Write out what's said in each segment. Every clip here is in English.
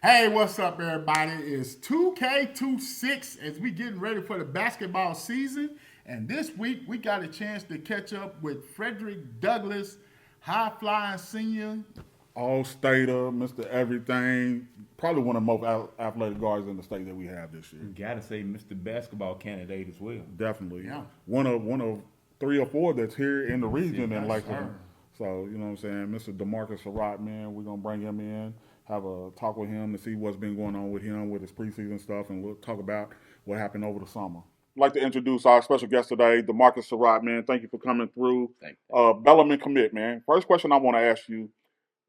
Hey, what's up, everybody? It's 2K26 as we getting ready for the basketball season. And this week, we got a chance to catch up with Fredrick Douglass, high flying senior. All stater, Mr. Everything. Probably one of the most athletic guards in the state that we have this year. Gotta say, Mr. Basketball candidate as well. Definitely. Yeah. One of three or four that's here in the region and Yes, like sir. so, you know what I'm saying? Mr. DaMarcus Surratt, man, we're gonna bring him in, have a talk with him to see what's been going on with him with his preseason stuff, and we'll talk about what happened over the summer. I'd like to introduce our special guest today, DaMarcus Surratt, man. Thank you for coming through. Thank you. Bellarmine Commitment, man. First question I want to ask you,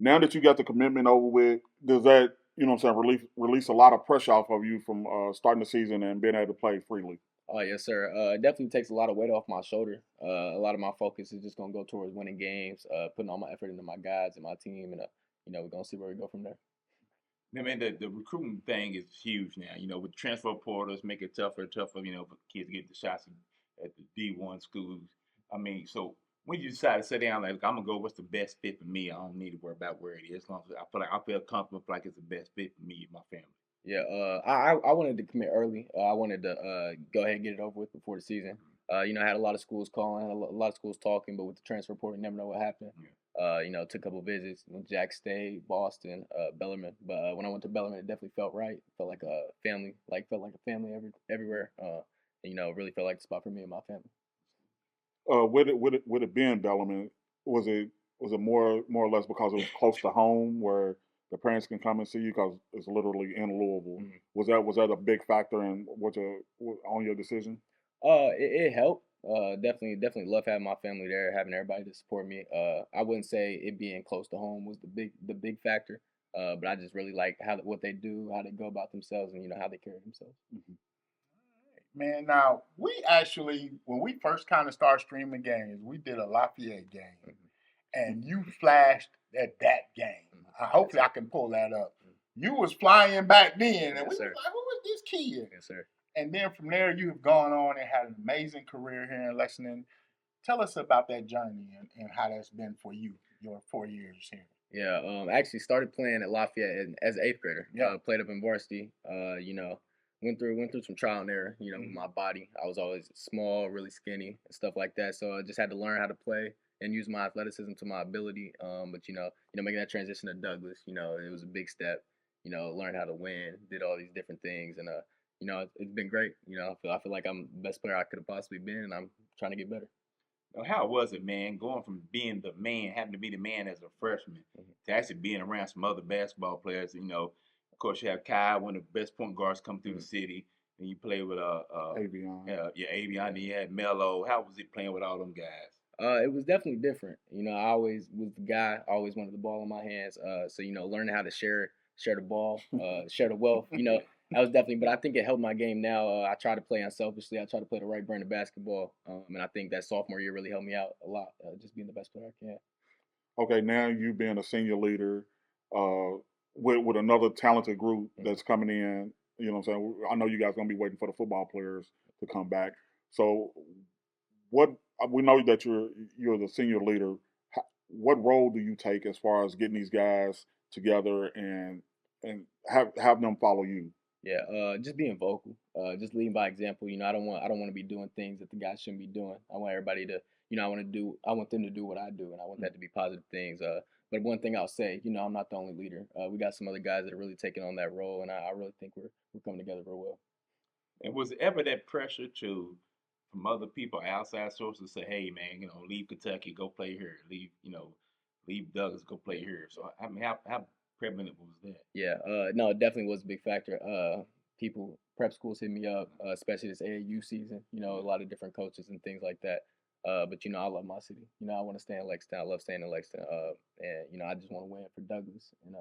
now that you got the commitment over with, does that, you know what I'm saying, release a lot of pressure off of you from starting the season and being able to play freely? Oh yes, sir. It definitely takes a lot of weight off my shoulder. A lot of my focus is just gonna go towards winning games, putting all my effort into my guys and my team, and we're gonna see where we go from there. I mean, the recruiting thing is huge now. With transfer portals, make it tougher and tougher. For kids to get the shots at the D1 schools. I mean, so when you decide to sit down, like I'm gonna go, what's the best fit for me? I don't need to worry about where it is. As long as I feel comfortable, feel like it's the best fit for me and my family. Yeah, I wanted to commit early. I wanted to go ahead and get it over with before the season. I had a lot of schools calling, had a lot of schools talking, but with the transfer portal, you never know what happened. Took a couple of visits, went to Jack State, Boston, Bellarmine. But when I went to Bellarmine, it definitely felt right. Felt like a family, everywhere. Really felt like the spot for me and my family. With it being Bellarmine, was it more or less because it was close to home where the parents can come and see you because it's literally in Louisville? Mhm. Was that a big factor in on your decision? It helped. Definitely love having my family there, having everybody to support me. I wouldn't say it being close to home was the big factor. But I just really like what they do, how they go about themselves, and how they carry themselves. Man, now, we actually, when we first kind of started streaming games, we did a Lafayette game, and you flashed at that game. Hopefully, I can pull that up. You was flying back then, and Yes, we was sir. like, who was this kid? Yes, sir. And then from there, you have gone on and had an amazing career here in Lexington. Tell us about that journey and how that's been for you, your 4 years here. Yeah, I actually started playing at Lafayette as an eighth grader. Yeah. Played up in varsity. Went through some trial and error. With my body. I was always small, really skinny, and stuff like that. So I just had to learn how to play and use my athleticism to my ability. But making that transition to Douglas, it was a big step. Learned how to win, did all these different things, and it's been great. I feel like I'm the best player I could have possibly been, and I'm trying to get better. How was it, man, going from being the man, having to be the man as a freshman, to actually being around some other basketball players? Of course, you have Kai, one of the best point guards come through the city, and you play with Avion. Avion, and you had Melo. How was it playing with all them guys? It was definitely different. I always was the guy. I always wanted the ball in my hands. So learning how to share the ball, share the wealth. That was definitely. But I think it helped my game now. I try to play unselfishly. I try to play the right brand of basketball. And I think that sophomore year really helped me out a lot. Just being the best player I can. Okay, now you being a senior leader, uh, with another talented group that's coming in. You know what I'm saying? I know you guys gonna be waiting for the football players to come back. So, what we know that you're the senior leader. What role do you take as far as getting these guys together and have them follow you? Yeah, just being vocal, just leading by example. I don't want to be doing things that the guys shouldn't be doing. I want everybody to, I want them to do what I do, and I want that to be positive things. But one thing I'll say, I'm not the only leader. We got some other guys that are really taking on that role, and I really think we're coming together real well. And was there ever that pressure from other people, outside sources, say, "Hey, man, leave Kentucky, go play here. Leave Douglas, go play here." So I mean, how prevalent was that? Yeah, no, it definitely was a big factor. People, prep schools hit me up, especially this AAU season. A lot of different coaches and things like that. But I love my city. I want to stay in Lexington. I love staying in Lexington. And I just want to win for Douglas, and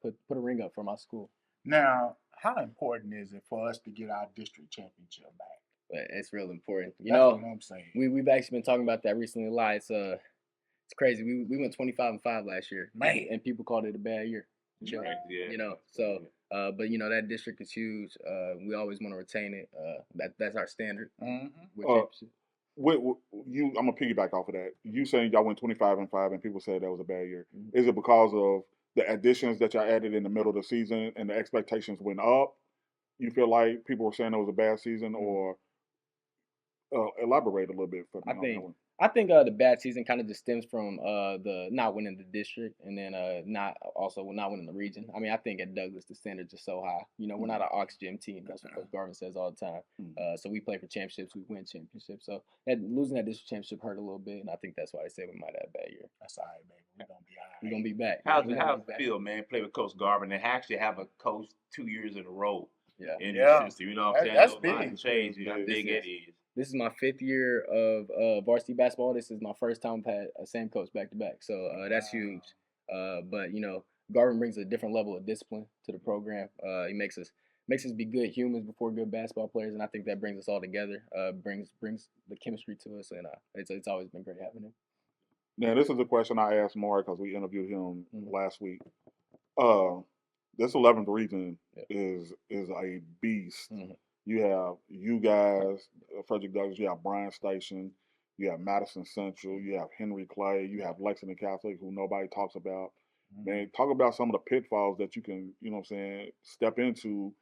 put a ring up for my school. Now, how important is it for us to get our district championship back? But it's real important. That's what I'm saying. We've actually been talking about that recently a lot. It's crazy. We went 25-5 last year, Man. and people called it a bad year. Right, yeah. So but that district is huge. We always want to retain it. That's our standard. With Uh, championship. I'm gonna piggyback off of that. You saying y'all went 25-5, and people said that was a bad year. Mhm. Is it because of the additions that y'all added in the middle of the season and the expectations went up, you feel like people were saying it was a bad season, or elaborate a little bit for me on that one. I think the bad season kind of just stems from the not winning the district and then not winning the region. I mean, I think at Douglas the standards are so high. You know, we're not an oxygen team. That's what Coach Garvin says all the time. So we play for championships, we win championships. So losing that district championship hurt a little bit, and I think that's why they say we might have a bad year. That's all right, baby. We're gonna be all right. We're gonna be back. How's it feel, man? Play with Coach Garvin and actually have a coach 2 years in a row. In Yeah. the system, you know what I'm saying? That's Those big. lines change, how big it is. This is my 5th year of varsity basketball. This is my first time I've had a same coach back to back. So that's huge. But you know, Garvin brings a different level of discipline to the program. He makes us be good humans before good basketball players, and I think that brings us all together. Brings the chemistry to us, and it's always been great having him. Now, this is a question I asked Mark because we interviewed him last week. This 11th region is a beast. You have you guys, Fredrick Douglas, you have Bryan Station, you have Madison Central, you have Henry Clay, you have Lexington Catholic, who nobody talks about. Man, talk about some of the pitfalls that you can, you know what I'm saying, step into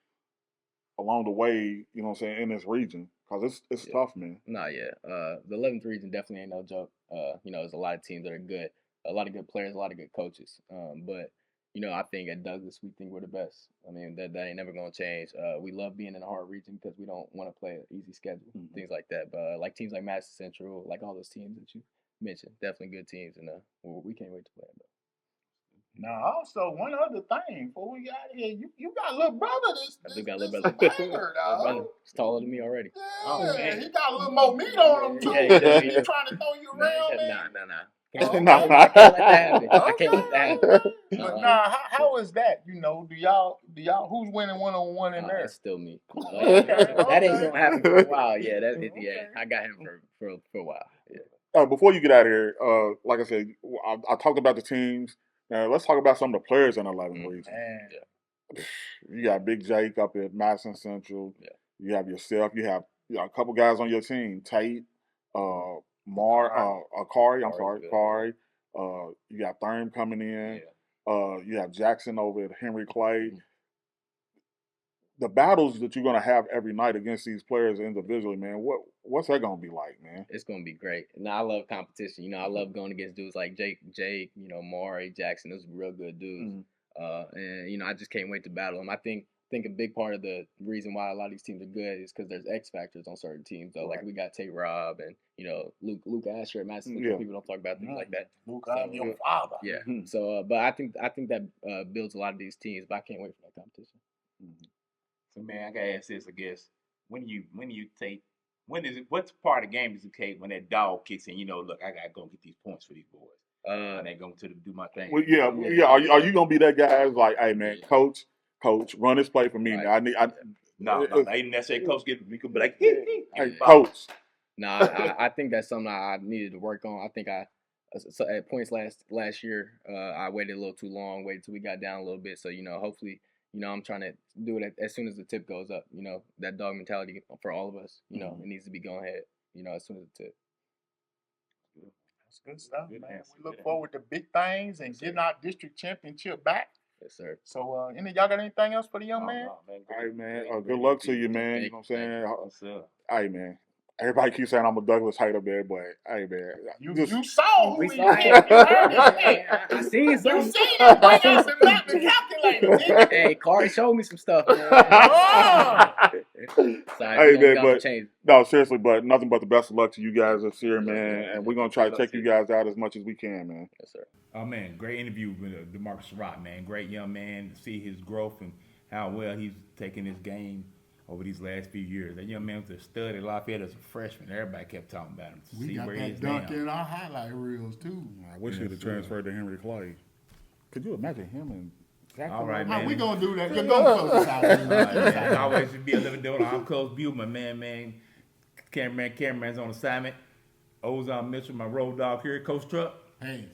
along the way, you know what I'm saying, in this region. Because it's tough, man. The 11th region definitely ain't no joke. You know, there's a lot of teams that are good, a lot of good players, a lot of good coaches. But you know, I think at Douglas, we think we're the best. I mean, that ain't never going to change. We love being in a hard region because we don't want to play an easy schedule, things like that. But like teams like Madison Central, like all those teams that you mentioned, definitely good teams. And we can't wait to play them. Now, also, one other thing before we got here, you got a little brother I do got a little brother. brother. He's taller than me already. Yeah, he got a little more meat on him, too. Yeah, He trying to throw you around, man? Nah. I can't let that happen. I can't let that happen. But how is that? You know, do y'all who's winning one-on-one in there? It's still me. Okay. That ain't gonna happen for a while. Yeah, I got him for a while. Yeah. Before you get out of here, like I said, I talked about the teams. Now let's talk about some of the players in the 11th region. You got Big Jake up at Madison Central. Yeah. You have yourself. You have a couple guys on your team. Tate, Kari. You got Thurm coming in. Yeah. You have Jackson over at Henry Clay. The battles that you're gonna have every night against these players individually, man. What's that gonna be like, man? It's gonna be great. Now I love competition. You know, I love going against dudes like Jake. You know, Maury, Jackson. Those are real good dudes. And you know, I just can't wait to battle them. I think a big part of the reason why a lot of these teams are good is because there's X factors on certain teams. Though, like we got Tate Robb and you know Luke Asher at Madison. People don't talk about things like that. Luke, I'm your father. Yeah. So, but I think that builds a lot of these teams. But I can't wait for that competition. So man, I gotta ask this. I guess what's part of the game is okay when that dog kicks in? You know, look, I gotta go get these points for these boys. And they going to do my thing. Well, yeah. Are you gonna be that guy who's like, hey man, coach, run this play for me. Right. No, I didn't necessarily coach get me, but like, hey, coach. I think that's something I needed to work on. I think at points last year, I waited a little too long, waited till we got down a little bit. So, you know, hopefully, you know, I'm trying to do it as soon as the tip goes up. You know, that dog mentality for all of us, you know, it needs to be going ahead, you know, as soon as the tip. That's good stuff, man. We look forward to big things and getting our district championship back. Yes, sir. So, y'all got anything else for the young man? All right, man. Good luck to you, man. You know what I'm saying? Hey, man. Everybody keeps saying I'm a Douglas hater, man, but hey, man. You saw who he I seen something. You seen him bring out the map and calculator. Hey, Kari showed me some stuff, man. Hey, man, but no, seriously, but nothing but the best of luck to you guys this year, man. And we're going to try to check you guys out as much as we can, man. Yes, sir. Oh, man, great interview with DaMarcus Surratt, man. Great young man to see his growth and how well he's taken his game over these last few years. That young man was a stud at Lafayette as a freshman. Everybody kept talking about him. We got that dunk in our highlight reels, too. I wish he'd have transferred to Henry Clay. Could you imagine him and Jackson? All right, man. How we going to do that? You're going to close us out. It's always to be a living donor. I'm Coach Buhlman, man. Cameraman's on assignment. Ozone Mitchell, my road dog here. Coach Truck. Hey.